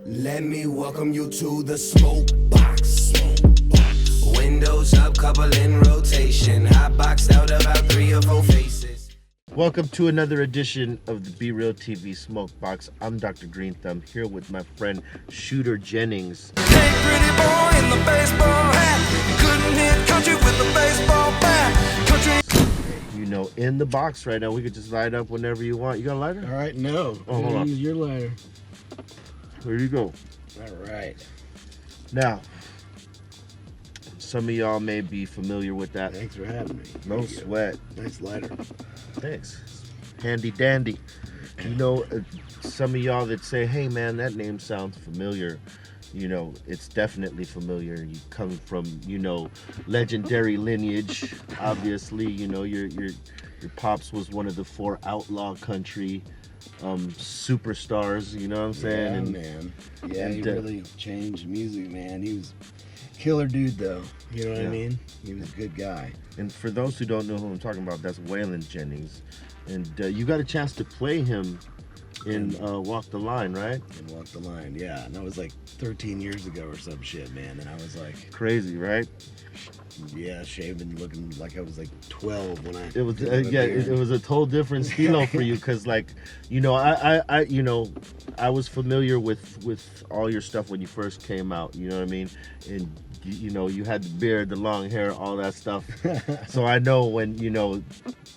Let me welcome you to the Smokebox. Windows up, couple in rotation. Hot boxed out about 3 or 4 faces. Welcome to another edition of the BREALTV Smokebox. I'm Dr. Greenthumb here with my friend Shooter Jennings. Hey, pretty boy in the baseball hat. Couldn't hit country with the baseball bat. Country. You know, in the box right now. We could just light up whenever you want. You got a lighter? All right, no. Oh, hold on. Use your lighter. There you go. All right. Now, some of y'all may be familiar with that. Thanks for having me. No sweat. Nice lighter. Thanks. Handy dandy. You know, some of y'all that say, hey man, that name sounds familiar. You know, it's definitely familiar. You come from, you know, legendary lineage. Obviously, you know, your pops was one of the 4 outlaw country superstars, you know what I'm saying? Yeah, and, man. Yeah, and, he really changed music, man. He was a killer dude, though. You know what I mean? He was a good guy. And for those who don't know who I'm talking about, that's Waylon Jennings. And you got a chance to play him in Walk the Line, right? And Walk the Line, yeah. And that was like 13 years ago or some shit, man. And I was like, Crazy, right? yeah, shaved and looking like I was like 12 when I. It was it was a total different stilo for you, because like, you know, I was familiar with all your stuff when you first came out, you know what I mean? And you know, you had the beard, the long hair, all that stuff. So I know when, you know,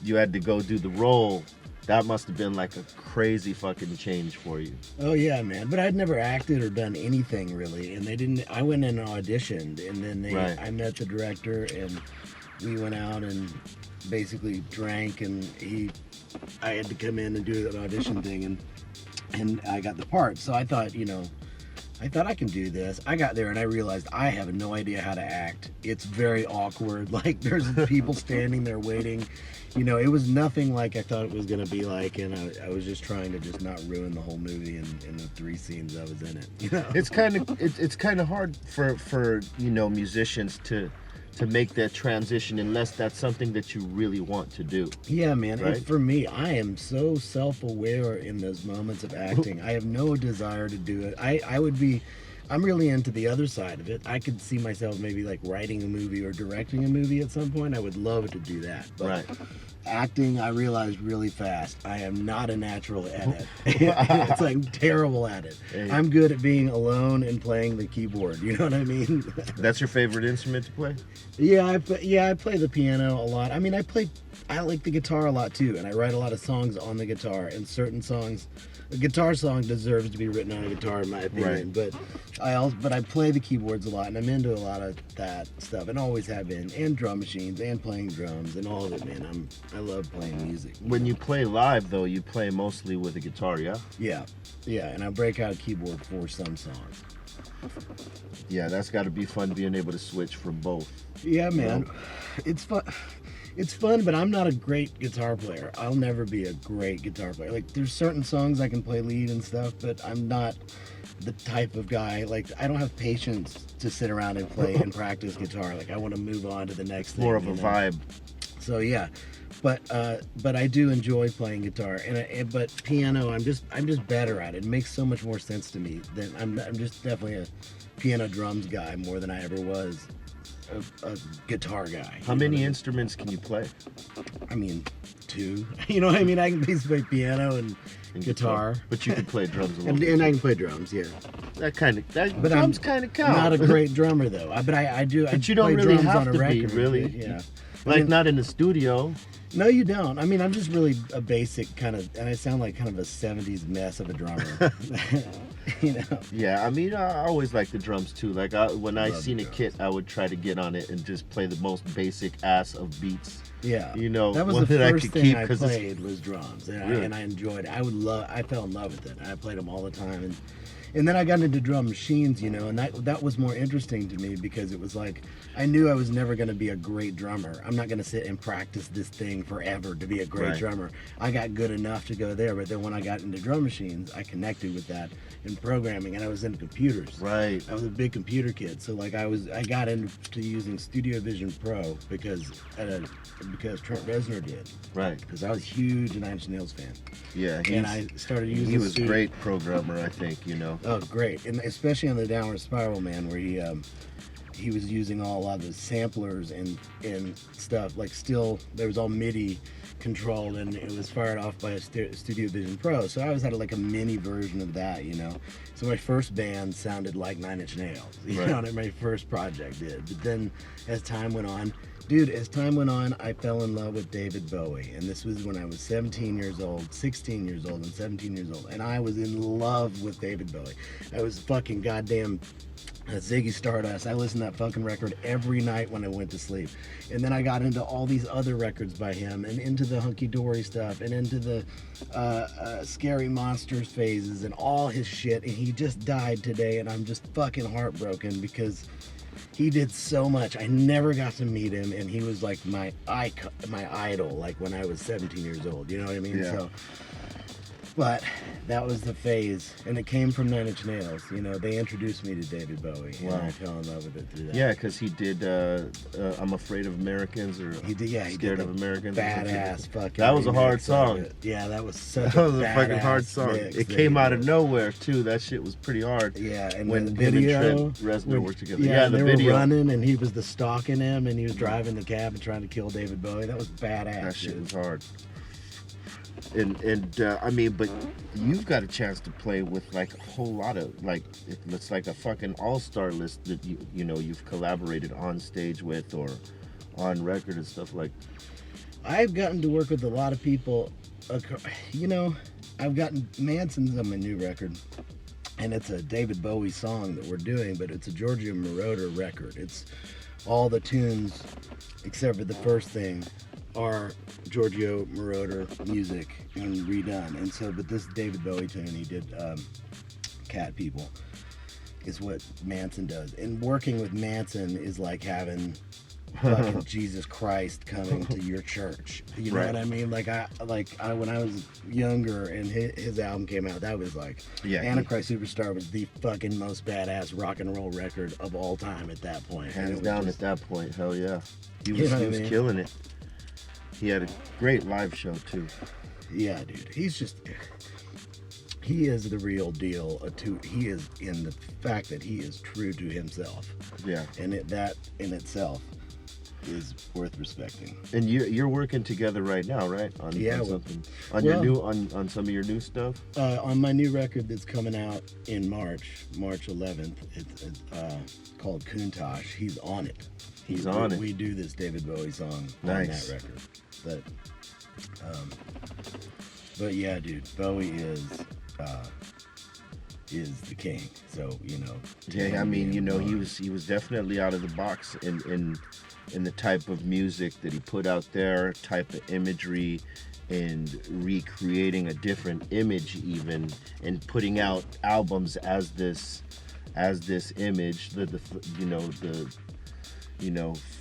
you had to go do the role, that must have been like a crazy fucking change for you. Oh yeah, man. But I'd never acted or done anything really, and they didn't. I went in and auditioned, and then I met the director, and we went out and basically drank, and I had to come in and do an audition thing, and I got the part. So I thought, you know, I can do this. I got there and I realized I have no idea how to act. It's very awkward. Like there's people standing there waiting. You know, it was nothing like I thought it was going to be like, and I was just trying to just not ruin the whole movie in the 3 scenes I was in it. You know? It's kind of hard for you know, musicians to make that transition unless that's something that you really want to do. Yeah, man. Right? And for me, I am so self-aware in those moments of acting. I have no desire to do it. I'm really into the other side of it. I could see myself maybe like writing a movie or directing a movie at some point. I would love to do that. But Right. acting, I realized really fast, I am not a natural at it. It's like I'm terrible at it. Hey. I'm good at being alone and playing the keyboard. You know what I mean? That's your favorite instrument to play? Yeah, I play the piano a lot. I mean, I like the guitar a lot too, and I write a lot of songs on the guitar. And certain songs, a guitar song deserves to be written on a guitar, in my opinion. Right. But I play the keyboards a lot, and I'm into a lot of that stuff, and always have been. And drum machines, and playing drums, and all of it, man. I love playing music. When you play live, though, you play mostly with a guitar, yeah? Yeah, and I break out a keyboard for some songs. Yeah, that's got to be fun being able to switch from both. Yeah, man. It's fun. It's fun, but I'm not a great guitar player. I'll never be a great guitar player. Like, there's certain songs I can play lead and stuff, but I'm not the type of guy. Like, I don't have patience to sit around and play and practice guitar. Like, I want to move on to the next thing. More of a vibe. So yeah, but I do enjoy playing guitar, but piano, I'm just better at it. It makes so much more sense to me than I'm just definitely a piano drums guy more than I ever was a guitar guy. How many instruments can you play? I mean, 2. You know what I mean? I can basically play piano and guitar. But you can play drums a little bit. And I can play drums, yeah. But I'm drums kind of count. not a great drummer though. I do. But you don't really have to be, record, really. Yeah. Like, not in the studio. No, you don't. I mean, I'm just really a basic kind of, and I sound like kind of a 70s mess of a drummer. You know? Yeah, I mean, I always like the drums too. Like, when I seen a drums. kit, I would try to get on it and just play the most basic ass of beats. Yeah. You know, that was one the that first I could thing keep I because played was drums, and, Really? I enjoyed it. I fell in love with it. I played them all the time, and then I got into drum machines, you know, and that was more interesting to me because it was like I knew I was never going to be a great drummer. I'm not going to sit and practice this thing forever to be a great Right. drummer. I got good enough to go there, but then when I got into drum machines, I connected with that in programming, and I was into computers. Right. I was a big computer kid, so like I got into using Studio Vision Pro because at a because Trent Reznor did. Right. Because I was a huge Nine Inch Nails fan. Yeah. And I started using. He was a great programmer, I think. Oh, great, and especially on the Downward Spiral, man, where he was using a lot of the samplers and stuff. Like, still, there was all MIDI controlled, and it was fired off by a Studio Vision Pro. So I always had like a mini version of that, So my first band sounded like Nine Inch Nails, you know, my first project did. But then as time went on, I fell in love with David Bowie. And this was when I was 16 years old, and 17 years old. And I was in love with David Bowie. I was fucking goddamn Ziggy Stardust. I listened to that fucking record every night when I went to sleep. And then I got into all these other records by him, and into the hunky dory stuff, and into the Scary Monsters phases, and all his shit. And he just died today, and I'm just fucking heartbroken because he did so much. I never got to meet him, and he was like my idol, like when I was 17 years old. You know what I mean? Yeah. So, but that was the phase, and it came from Nine Inch Nails. They introduced me to David Bowie, and I fell in love with it through that. Yeah, because he did I'm Afraid of Americans, or he did Scared of Americans. Badass fucking. That was a hard song. Yeah, that was such that was a fucking hard song. Mix. It came out of nowhere too. That shit was pretty hard. Yeah, and when the him video, and Trent Reznor were together. Yeah, the they video. were running, and he was the stalking him, and he was driving the cab and trying to kill David Bowie. That was badass. That shit was hard. And I mean, but you've got a chance to play with like a whole lot of it's like a fucking all-star list that you've collaborated on stage with or on record and stuff like. I've gotten to work with a lot of people. I've gotten Manson's on my new record, and it's a David Bowie song that we're doing, but it's a Giorgio Moroder record. It's all the tunes except for the first thing are Giorgio Moroder music and redone. And so, but this David Bowie tune he did, Cat People, is what Manson does. And working with Manson is like having fucking Jesus Christ coming to your church. You know what I mean? Like I when I was younger and his album came out, that was like Antichrist Superstar was the fucking most badass rock and roll record of all time at that point. Hands down at that point, hell yeah. He was killing it. He had a great live show too. Yeah, dude. He is the real deal. He is in the fact that he is true to himself. Yeah. And that in itself is worth respecting. And you're working together right now, right? On something. On some of your new stuff? On my new record that's coming out in March 11th. It's called Countach. He's on it. He's on it. We do this David Bowie song on that record. But yeah, dude, Bowie is the king. So Yeah, I mean, he was definitely out of the box in the type of music that he put out there, type of imagery, and recreating a different image even, and putting out albums as this image. The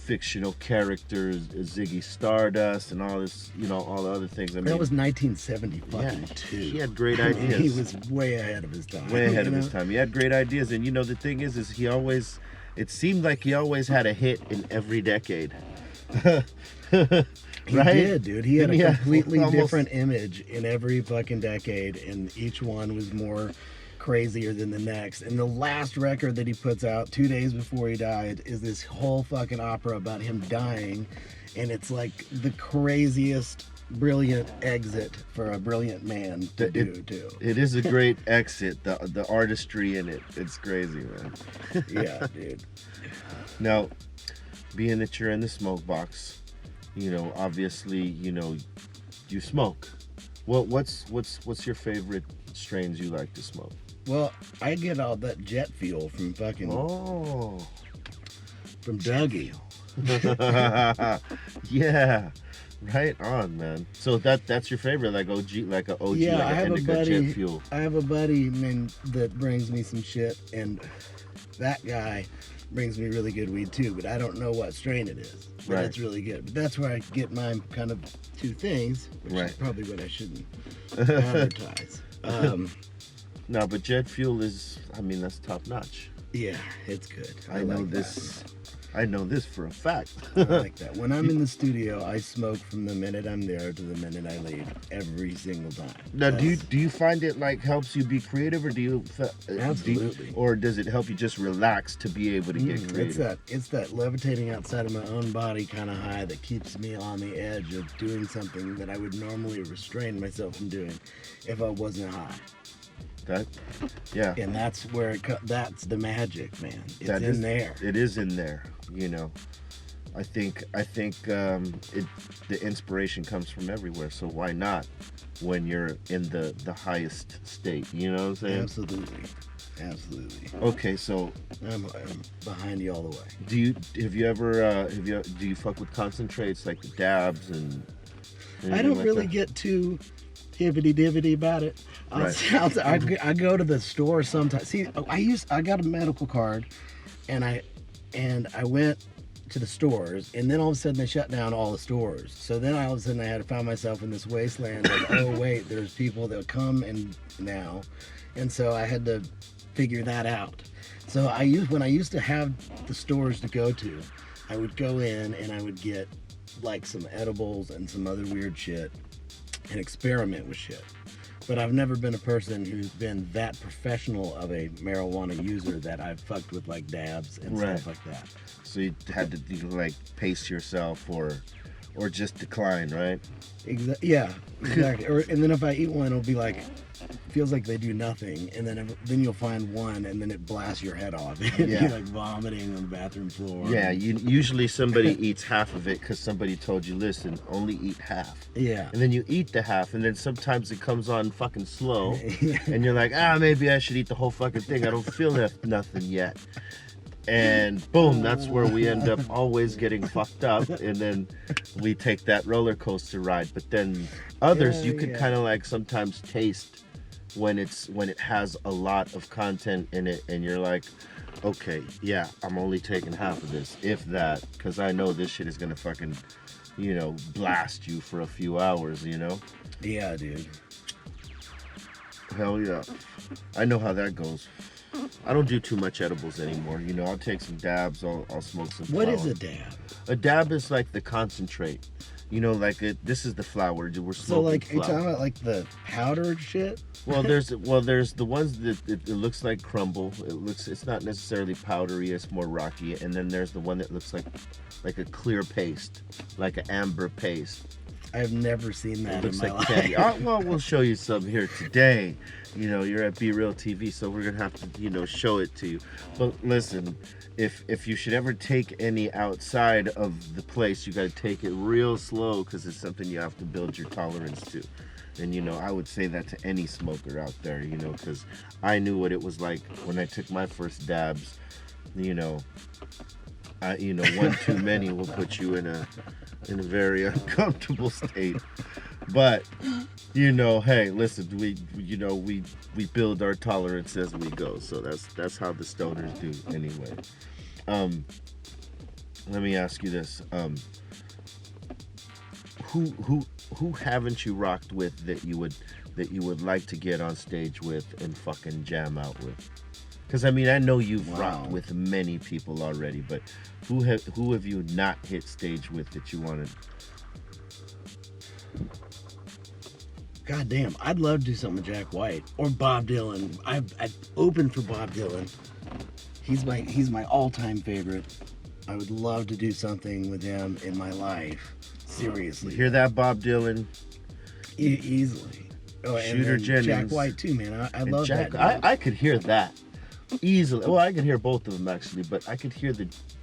fictional characters, Ziggy Stardust, and all this, all the other things. I mean, that was 1972. He had great ideas. He was way ahead of his time. Way ahead of his time. He had great ideas, and the thing is he always. It seemed like he always had a hit in every decade. He did, dude. He had a completely different image in every fucking decade, and each one was more crazier than the next. And the last record that he puts out 2 days before he died is this whole fucking opera about him dying, and it's like the craziest brilliant exit for a brilliant man to do too. It is a great exit. The artistry in it, it's crazy, man. Yeah, dude. Now, being that you're in the Smokebox, obviously, you smoke. What's your favorite strains you like to smoke? Well, I get all that jet fuel from fucking from Dougie. Yeah, right on, man. So that's your favorite, like OG, like a OG, yeah, like I have Indica a buddy. Jet Fuel. I have a buddy that brings me some shit, and that guy brings me really good weed too. But I don't know what strain it is. But it's really good. But that's where I get my kind of two things, which is probably what I shouldn't advertise. No, but Jet Fuel is, that's top notch. Yeah, it's good. I know this. I know this for a fact. I like that. When I'm in the studio, I smoke from the minute I'm there to the minute I leave, every single time. Now, do you find it like helps you be creative, or do you Absolutely. or does it help you just relax to be able to get creative? It's that levitating outside of my own body kind of high that keeps me on the edge of doing something that I would normally restrain myself from doing if I wasn't high. That, yeah. And that's where that's the magic, man. It's in there. It is in there. You know, I think the inspiration comes from everywhere. So why not when you're in the highest state? You know what I'm saying? Absolutely. Okay, so I'm behind you all the way. do you fuck with concentrates like the dabs and? I don't like really that? get too hibbity-dibbity about it. I go to the store sometimes. See, I got a medical card, and I went to the stores, and then all of a sudden they shut down all the stores. So then all of a sudden I had to find myself in this wasteland of, oh wait, there's people that come and now, and so I had to figure that out. So when I used to have the stores to go to, I would go in and I would get like some edibles and some other weird shit and experiment with shit. But I've never been a person who's been that professional of a marijuana user that I've fucked with like dabs and stuff like that. So you had to like pace yourself or just decline, right? Yeah, exactly. And then if I eat one, it'll be like, feels like they do nothing, and then you'll find one, and then it blasts your head off. You're like vomiting on the bathroom floor. Yeah, usually somebody eats half of it because somebody told you, listen, only eat half. Yeah. And then you eat the half, and then sometimes it comes on fucking slow, and you're like, maybe I should eat the whole fucking thing. I don't feel nothing yet. And boom, that's where we end up always getting fucked up, and then we take that roller coaster ride. But then others, you can kind of like sometimes taste when it has a lot of content in it, and you're like, okay, yeah, I'm only taking half of this, if that, because I know this shit is gonna fucking, blast you for a few hours, Yeah, dude. Hell yeah. I know how that goes. I don't do too much edibles anymore. I'll take some dabs, I'll smoke some flower. What is a dab? A dab is like the concentrate. This is the flower. We're smoking so like, flower. you're talking about like the powdered shit? Well, there's the ones that it looks like crumble. It's not necessarily powdery. It's more rocky. And then there's the one that looks like a clear paste, like an amber paste. I've never seen that in my life. Candy. Well, we'll show you some here today. You're at BREALTV, so we're gonna have to show it to you. But listen, if you should ever take any outside of the place, you gotta take it real slow because it's something you have to build your tolerance to. And I would say that to any smoker out there, because I knew what it was like when I took my first dabs. One too many will put you in a very uncomfortable state. But hey, listen, we build our tolerance as we go. So that's how the stoners do anyway. Let me ask you this. Who haven't you rocked with that you would like to get on stage with and fucking jam out with? Because I know you've rocked with many people already, but who have you not hit stage with that you wanted? God damn, I'd love to do something with Jack White or Bob Dylan. I've opened for Bob Dylan. He's my all-time favorite. I would love to do something with him in my life. Seriously. You hear that, Bob Dylan? Easily. Oh, Shooter Jennings. Jack White too, man. I love that. Dude. I could hear that easily. Well, I could hear both of them actually, but I could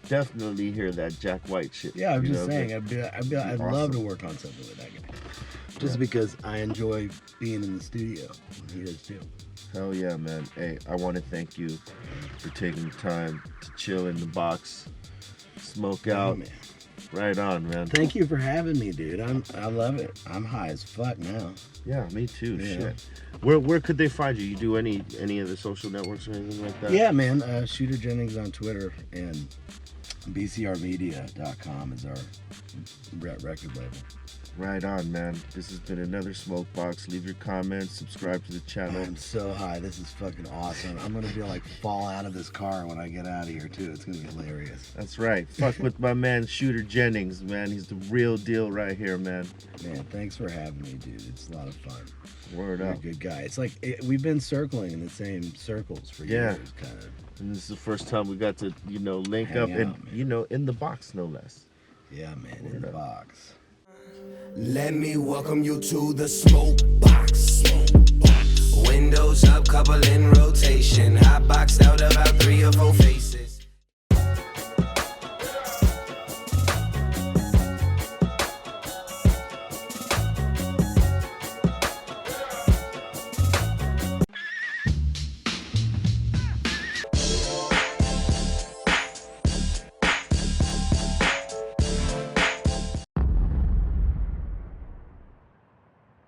definitely hear that Jack White shit. Yeah, I'm just saying. I'd awesome. love to work on something with that guy. Just because I enjoy being in the studio. He does too. Hell yeah, man. Hey, I want to thank you for taking the time to chill in the box, smoke out. Man. Right on, man. Thank you for having me, dude. I love it. I'm high as fuck now. Yeah, me too. Yeah. Shit. Where could they find you? You do any of the social networks or anything like that? Yeah, man. Shooter Jennings on Twitter, and bcrmedia.com is our record label. Right on, man. This has been another Smokebox. Leave your comments, subscribe to the channel. I'm so high. This is fucking awesome. I'm gonna be like fall out of this car when I get out of here too. It's gonna be hilarious. That's right. Fuck with my man Shooter Jennings, man. He's the real deal right here, man. Man, thanks for having me, dude. It's a lot of fun. Word You're up. a good guy. It's like we've been circling in the same circles for years, kind of. And this is the first time we got to, link Hang up out, and, man. In the box, no less. Yeah, man, in the box. Let me welcome you to the Smokebox. Windows up, couple in rotation. Hot boxed out about 3 or 4 faces.